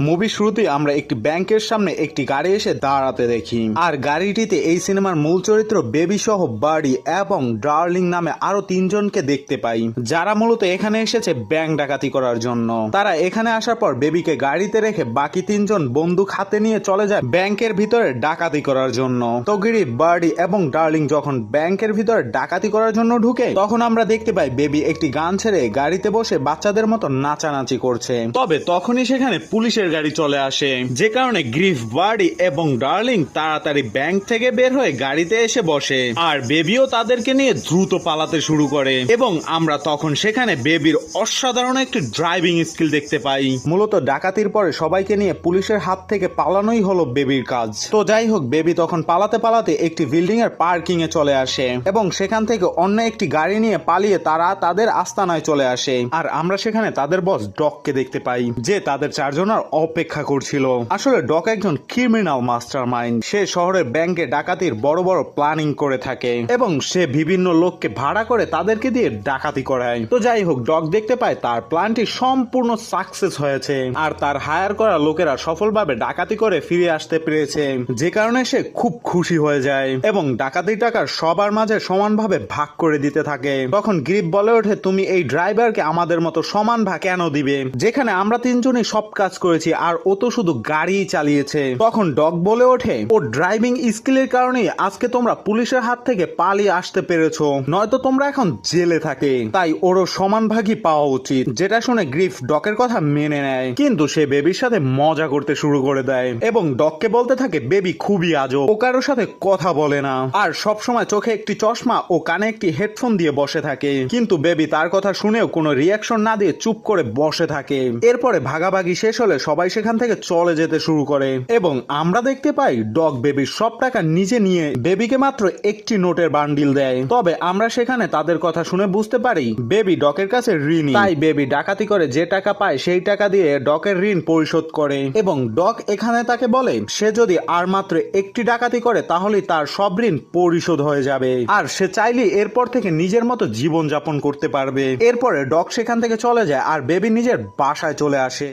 Movie শুরুতে আমরা একটি ব্যাংকের সামনে একটি গাড়ি এসে দাঁড়াতে দেখি, আর গাড়িটিতে এই সিনেমার মূল চরিত্র বেবি সহ বার্ডি এবং ডার্লিং নামে আরো তিনজনকে দেখতে পাই, যারা মূলত এখানে এসেছে ব্যাংক ডাকাতি করার জন্য। তারা এখানে আসার পর বেবিকে গাড়িতে রেখে বাকি তিনজন বন্দুক হাতে নিয়ে চলে যায় ব্যাংকের ভিতরে ডাকাতি করার জন্য। তো গিরি, বার্ডি এবং ডার্লিং যখন ব্যাংকের ভিতরে ডাকাতি করার জন্য ঢুকে, তখন আমরা দেখতে পাই বেবি একটি গান ছেড়ে গাড়িতে বসে বাচ্চাদের মতো নাচানাচি করছে। তবে তখনই সেখানে পুলিশের গাড়ি চলে আসে, যে কারণে গ্রিফ, বার্ডি এবং ডার্লিং তাড়াতাড়ি ব্যাংক থেকে বের হয়ে গাড়িতে এসে বসে, আর বেবিও তাদেরকে নিয়ে দ্রুত পালাতে শুরু করে। এবং আমরা তখন সেখানে বেবির অসাধারণ একটি ড্রাইভিং স্কিল দেখতে পাই। মূলত ডাকাতির পরে সবাইকে নিয়ে পুলিশের হাত থেকে পালানোই হলো বেবির কাজ। তো যাই হোক, বেবি তখন পালাতে পালাতে একটি বিল্ডিং এর পার্কিং এ চলে আসে এবং সেখান থেকে অন্য একটি গাড়ি নিয়ে পালিয়ে তারা তাদের আস্তানায় চলে আসে। আর আমরা সেখানে তাদের বস ডককে দেখতে পাই, যে তাদের চারজনের অপেক্ষা করছিল। আসলে ডক একজন ক্রিমিনাল মাস্টার মাইন্ড। সে শহরের ব্যাংকে ডাকাতির বড় বড় প্ল্যানিং করে থাকে এবং সে বিভিন্ন লোককে ভাড়া করে তাদেরকে দিয়ে ডাকাতি করায়। তো যাই হোক, ডক দেখতে পায় তার প্ল্যানটি সম্পূর্ণ সাকসেস হয়েছে, আর তার হায়ার করা লোকেরা সফলভাবে ডাকাতি করে ফিরে আসতে পেরেছে, যে কারণে সে খুব খুশি হয়ে যায় এবং ডাকাতির টাকা সবার মাঝে সমানভাবে ভাগ করে দিতে থাকে। তখন গ্রিপ বলে ওঠে, তুমি এই ড্রাইভারকে আমাদের মতো সমান ভাগ কেন দিবে, যেখানে আমরা তিনজনই সব কাজ করেছি আর ও তো শুধু গাড়িই চালিয়েছে। তখন ডগ বলে ওঠে, ও ড্রাইভিং স্কিলের কারণেই আজকে তোমরা পুলিশের হাত থেকে পালিয়ে আসতে পেরেছো, নয়তো তোমরা এখন জেলে থাকে, তাই ওরও সমান ভাগই পাওয়া উচিত। যেটা শুনে গ্রিফ ডকের কথা মেনে নেয়, কিন্তু সে বেবির সাথে মজা করতে শুরু করে দেয় এবং ডককে বলতে থাকে বেবি খুবই আজব, ও কারোর সাথে কথা বলে না আর সব সময় চোখে একটি চশমা ও কানে একটি হেডফোন দিয়ে বসে থাকে। কিন্তু বেবি তার কথা শুনেও কোনো রিয়াকশন না দিয়ে চুপ করে বসে থাকে। এরপরে ভাগাভাগি শেষ হলে সবাই সেখান থেকে চলে যেতে শুরু করে এবং আমরা দেখতে পাই ডগ বেবির সব টাকা নিজে নিয়ে বেবিকে মাত্র একটি নোটের বান্ডিল দেয়। তবে আমরা সেখানে তাদের কথা শুনে বুঝতে পারি বেবি ডকের কাছে ঋণী, তাই বেবি ডাকাতি করে যে টাকা পায় সেই টাকা দিয়ে ডকের ঋণ পরিশোধ করে এবং ডক এখানে তাকে বলে সে যদি আর মাত্র একটি ডাকাতি করে তাহলেই তার সব ঋণ পরিশোধ হয়ে যাবে, আর সে চাইলে এরপর থেকে নিজের মতো জীবন যাপন করতে পারবে। এরপরে ডক সেখান থেকে চলে যায় আর বেবি নিজের বাসায় চলে আসে।